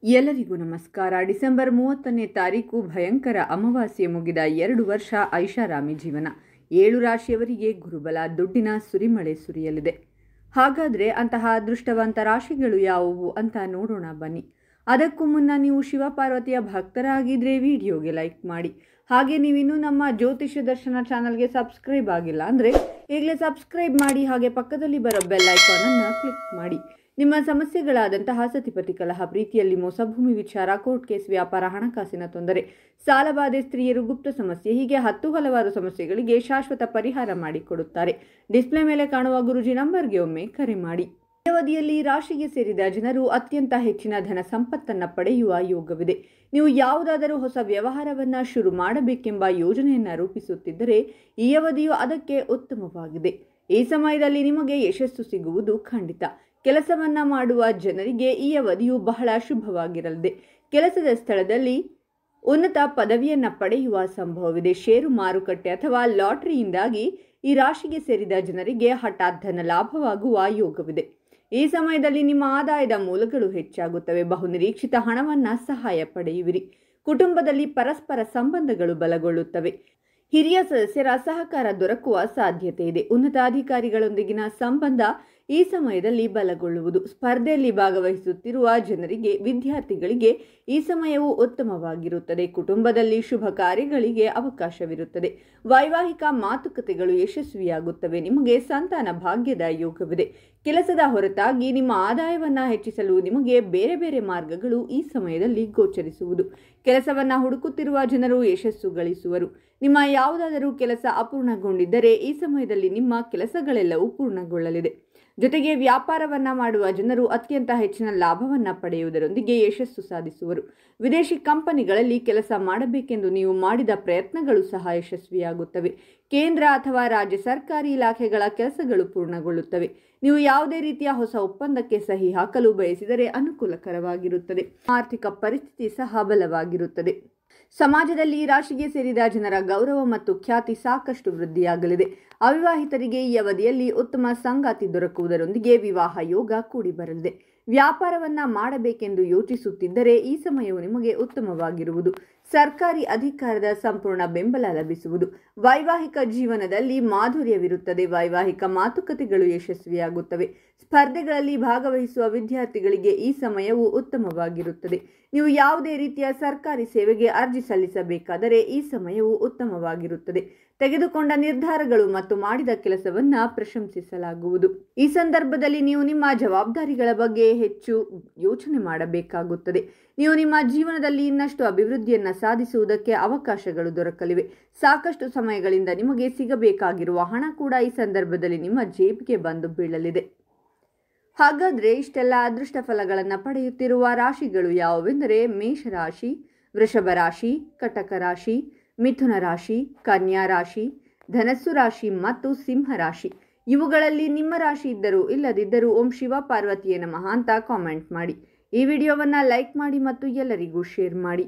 ಎಲ್ಲರಿಗೂ ನಮಸ್ಕಾರ. ಡಿಸೆಂಬರ್ 30ನೇ ತಾರೀಕು ಭಯಂಕರ ಅಮಾವಾಸ್ಯೆ ಮುಗಿದ 2 ವರ್ಷ ಐಷಾರಾಮಿ ಜೀವನ. 7 ರಾಶಿಯವರಿಗೆ ಗುರುಬಲ, ದುಡ್ಡಿನ ಸುರಿಮಳೆ ಸುರಿಯಲಿದೆ. ಹಾಗಾದರೆ ಅಂತಹ ಅದೃಷ್ಟವಂತ ರಾಶಿಗಳು ಯಾವುವು ಅಂತ ನೋಡೋಣ ಬನ್ನಿ. ಅದಕ್ಕೂ ಮುನ್ನ ನೀವು ಶಿವಪಾರ್ವತಿಯ ಭಕ್ತರಾಗಿದ್ದರೆ ವಿಡಿಯೋಗೆ ಲೈಕ್ ಮಾಡಿ. ಹಾಗೆ ನೀವಿನ್ನೂ ನಮ್ಮ ಜ್ಯೋತಿಷ್ಯ ದರ್ಶನ ಚಾನಲ್ಗೆ ಸಬ್ಸ್ಕ್ರೈಬ್ ಆಗಿಲ್ಲ ಅಂದರೆ ಈಗಲೇ ಸಬ್ಸ್ಕ್ರೈಬ್ ಮಾಡಿ. ಹಾಗೆ ಪಕ್ಕದಲ್ಲಿ ಬರೋ ಬೆಲ್ ಐಕಾನನ್ನು ಕ್ಲಿಕ್ ಮಾಡಿ. ನಿಮ್ಮ ಸಮಸ್ಯೆಗಳಾದಂತಹ ಸತಿಪತಿ ಕಲಹ, ಪ್ರೀತಿಯಲ್ಲಿ ಮೋಸ, ಭೂಮಿ ವಿಚಾರ, ಕೋರ್ಟ್ ಕೇಸ್, ವ್ಯಾಪಾರ, ಹಣಕಾಸಿನ ತೊಂದರೆ, ಸಾಲಬಾಧೆ, ಸ್ತ್ರೀಯರು, ಗುಪ್ತ ಸಮಸ್ಯೆ, ಹೀಗೆ ಹಲವಾರು ಸಮಸ್ಯೆಗಳಿಗೆ ಶಾಶ್ವತ ಪರಿಹಾರ ಮಾಡಿಕೊಡುತ್ತಾರೆ. ಡಿಸ್ಪ್ಲೇ ಮೇಲೆ ಕಾಣುವ ಗುರುಜಿ ನಂಬರ್ಗೆ ಒಮ್ಮೆ ಕರೆ ಮಾಡಿ. ಈ ಅವಧಿಯಲ್ಲಿ ರಾಶಿಗೆ ಸೇರಿದ ಜನರು ಅತ್ಯಂತ ಹೆಚ್ಚಿನ ಧನ ಸಂಪತ್ತನ್ನು ಪಡೆಯುವ ಯೋಗವಿದೆ. ನೀವು ಯಾವುದಾದರೂ ಹೊಸ ವ್ಯವಹಾರವನ್ನು ಶುರು ಮಾಡಬೇಕೆಂಬ ಯೋಜನೆಯನ್ನು ರೂಪಿಸುತ್ತಿದ್ದರೆ ಈ ಅವಧಿಯು ಅದಕ್ಕೆ ಉತ್ತಮವಾಗಿದೆ. ಈ ಸಮಯದಲ್ಲಿ ನಿಮಗೆ ಯಶಸ್ಸು ಸಿಗುವುದು ಖಂಡಿತ. ಕೆಲಸವನ್ನ ಮಾಡುವ ಜನರಿಗೆ ಈ ಅವಧಿಯು ಬಹಳ ಶುಭವಾಗಿರಲಿದೆ. ಕೆಲಸದ ಸ್ಥಳದಲ್ಲಿ ಉನ್ನತ ಪದವಿಯನ್ನ ಪಡೆಯುವ ಸಂಭವವಿದೆ. ಷೇರು ಮಾರುಕಟ್ಟೆ ಅಥವಾ ಲಾಟರಿಯಿಂದಾಗಿ ಈ ರಾಶಿಗೆ ಸೇರಿದ ಜನರಿಗೆ ಹಠಾತ್ ಧನ ಲಾಭವಾಗುವ ಯೋಗವಿದೆ. ಈ ಸಮಯದಲ್ಲಿ ನಿಮ್ಮ ಆದಾಯದ ಮೂಲಗಳು ಹೆಚ್ಚಾಗುತ್ತವೆ. ಬಹುನಿರೀಕ್ಷಿತ ಹಣವನ್ನ ಸಹಾಯ ಪಡೆಯುವಿರಿ. ಕುಟುಂಬದಲ್ಲಿ ಪರಸ್ಪರ ಸಂಬಂಧಗಳು ಬಲಗೊಳ್ಳುತ್ತವೆ. ಹಿರಿಯ ಸದಸ್ಯರ ಸಹಕಾರ ದೊರಕುವ ಸಾಧ್ಯತೆ ಇದೆ. ಉನ್ನತಾಧಿಕಾರಿಗಳೊಂದಿಗಿನ ಸಂಬಂಧ ಈ ಸಮಯದಲ್ಲಿ ಬಲಗೊಳ್ಳುವುದು. ಸ್ಪರ್ಧೆಯಲ್ಲಿ ಭಾಗವಹಿಸುತ್ತಿರುವ ಜನರಿಗೆ, ವಿದ್ಯಾರ್ಥಿಗಳಿಗೆ ಈ ಸಮಯವು ಉತ್ತಮವಾಗಿರುತ್ತದೆ. ಕುಟುಂಬದಲ್ಲಿ ಶುಭ ಕಾರ್ಯಗಳಿಗೆ ಅವಕಾಶವಿರುತ್ತದೆ. ವೈವಾಹಿಕ ಮಾತುಕತೆಗಳು ಯಶಸ್ವಿಯಾಗುತ್ತವೆ. ನಿಮಗೆ ಸಂತಾನ ಭಾಗ್ಯದ ಯೋಗವಿದೆ. ಕೆಲಸದ ಹೊರತಾಗಿ ನಿಮ್ಮ ಆದಾಯವನ್ನು ಹೆಚ್ಚಿಸಲು ನಿಮಗೆ ಬೇರೆ ಬೇರೆ ಮಾರ್ಗಗಳು ಈ ಸಮಯದಲ್ಲಿ ಗೋಚರಿಸುವುದು. ಕೆಲಸವನ್ನು ಹುಡುಕುತ್ತಿರುವ ಜನರು ಯಶಸ್ಸು ಗಳಿಸುವರು. ನಿಮ್ಮ ಯಾವುದಾದರೂ ಕೆಲಸ ಅಪೂರ್ಣಗೊಂಡಿದ್ದರೆ ಈ ಸಮಯದಲ್ಲಿ ನಿಮ್ಮ ಕೆಲಸಗಳೆಲ್ಲವೂ ಪೂರ್ಣಗೊಳ್ಳಲಿದೆ. ಜೊತೆಗೆ ವ್ಯಾಪಾರವನ್ನ ಮಾಡುವ ಜನರು ಅತ್ಯಂತ ಹೆಚ್ಚಿನ ಲಾಭವನ್ನ ಪಡೆಯುವುದರೊಂದಿಗೆ ಯಶಸ್ಸು ಸಾಧಿಸುವರು. ವಿದೇಶಿ ಕಂಪನಿಗಳಲ್ಲಿ ಕೆಲಸ ಮಾಡಬೇಕೆಂದು ನೀವು ಮಾಡಿದ ಪ್ರಯತ್ನಗಳು ಸಹ ಯಶಸ್ವಿಯಾಗುತ್ತವೆ. ಕೇಂದ್ರ ಅಥವಾ ರಾಜ್ಯ ಸರ್ಕಾರಿ ಇಲಾಖೆಗಳ ಕೆಲಸಗಳು ಪೂರ್ಣಗೊಳ್ಳುತ್ತವೆ. ನೀವು ಯಾವುದೇ ರೀತಿಯ ಹೊಸ ಒಪ್ಪಂದಕ್ಕೆ ಸಹಿ ಹಾಕಲು ಬಯಸಿದರೆ ಅನುಕೂಲಕರವಾಗಿರುತ್ತದೆ. ಆರ್ಥಿಕ ಪರಿಸ್ಥಿತಿ ಸಹ ಬಲವಾಗಿರುತ್ತದೆ. ಸಮಾಜದಲ್ಲಿ ರಾಶಿಗೆ ಸೇರಿದ ಜನರ ಗೌರವ ಮತ್ತು ಖ್ಯಾತಿ ಸಾಕಷ್ಟು ವೃದ್ಧಿಯಾಗಲಿದೆ. ಅವಿವಾಹಿತರಿಗೆ ಈ ಅವಧಿಯಲ್ಲಿ ಉತ್ತಮ ಸಂಗಾತಿ ದೊರಕುವುದರೊಂದಿಗೆ ವಿವಾಹ ಯೋಗ ಕೂಡಿ ಬರಲಿದೆ. ವ್ಯಾಪಾರವನ್ನ ಮಾಡಬೇಕೆಂದು ಯೋಚಿಸುತ್ತಿದ್ದರೆ ಈ ಸಮಯವು ನಿಮಗೆ ಉತ್ತಮವಾಗಿರುವುದು. ಸರ್ಕಾರಿ ಅಧಿಕಾರದ ಸಂಪೂರ್ಣ ಬೆಂಬಲ ಲಭಿಸುವುದು. ವೈವಾಹಿಕ ಜೀವನದಲ್ಲಿ ಮಾಧುರ್ಯವಿರುತ್ತದೆ. ವೈವಾಹಿಕ ಮಾತುಕತೆಗಳು ಯಶಸ್ವಿಯಾಗುತ್ತವೆ. ಸ್ಪರ್ಧೆಗಳಲ್ಲಿ ಭಾಗವಹಿಸುವ ವಿದ್ಯಾರ್ಥಿಗಳಿಗೆ ಈ ಸಮಯವು ಉತ್ತಮವಾಗಿರುತ್ತದೆ. ನೀವು ಯಾವುದೇ ರೀತಿಯ ಸರ್ಕಾರಿ ಸೇವೆಗೆ ಅರ್ಜಿ ಸಲ್ಲಿಸಬೇಕಾದರೆ ಈ ಸಮಯವು ಉತ್ತಮವಾಗಿರುತ್ತದೆ. ತೆಗೆದುಕೊಂಡ ನಿರ್ಧಾರಗಳು ಮತ್ತು ಮಾಡಿದ ಕೆಲಸವನ್ನ ಪ್ರಶಂಸಿಸಲಾಗುವುದು. ಈ ಸಂದರ್ಭದಲ್ಲಿ ನೀವು ನಿಮ್ಮ ಜವಾಬ್ದಾರಿಗಳ ಬಗ್ಗೆ ಹೆಚ್ಚು ಯೋಚನೆ ಮಾಡಬೇಕಾಗುತ್ತದೆ. ನೀವು ನಿಮ್ಮ ಜೀವನದಲ್ಲಿ ಇನ್ನಷ್ಟು ಅಭಿವೃದ್ಧಿಯನ್ನು ಸಾಧಿಸುವುದಕ್ಕೆ ಅವಕಾಶಗಳು ದೊರಕಲಿವೆ. ಸಾಕಷ್ಟು ಸಮಯಗಳಿಂದ ನಿಮಗೆ ಸಿಗಬೇಕಾಗಿರುವ ಹಣ ಕೂಡ ಈ ಸಂದರ್ಭದಲ್ಲಿ ನಿಮ್ಮ ಜೇಬಿಗೆ ಬಂದು ಬೀಳಲಿದೆ. ಹಾಗಾದರೆ ಇಷ್ಟೆಲ್ಲ ಅದೃಷ್ಟ ಫಲಗಳನ್ನು ಪಡೆಯುತ್ತಿರುವ ರಾಶಿಗಳು ಯಾವುವೆಂದರೆ ಮೇಷರಾಶಿ, ವೃಷಭ ರಾಶಿ, ಕಟಕ ರಾಶಿ, ಮಿಥುನ ರಾಶಿ, ಕನ್ಯಾ ರಾಶಿ, ಧನಸ್ಸು ರಾಶಿ ಮತ್ತು ಸಿಂಹ ರಾಶಿ. ಇವುಗಳಲ್ಲಿ ನಿಮ್ಮ ರಾಶಿ ಇದ್ದರೂ ಇಲ್ಲದಿದ್ದರೂ ಓಂ ಶಿವ ಪಾರ್ವತಿಯೇ ನಮಃ ಅಂತ ಕಾಮೆಂಟ್ ಮಾಡಿ. ಈ ವಿಡಿಯೋವನ್ನು ಲೈಕ್ ಮಾಡಿ ಮತ್ತು ಎಲ್ಲರಿಗೂ ಶೇರ್ ಮಾಡಿ.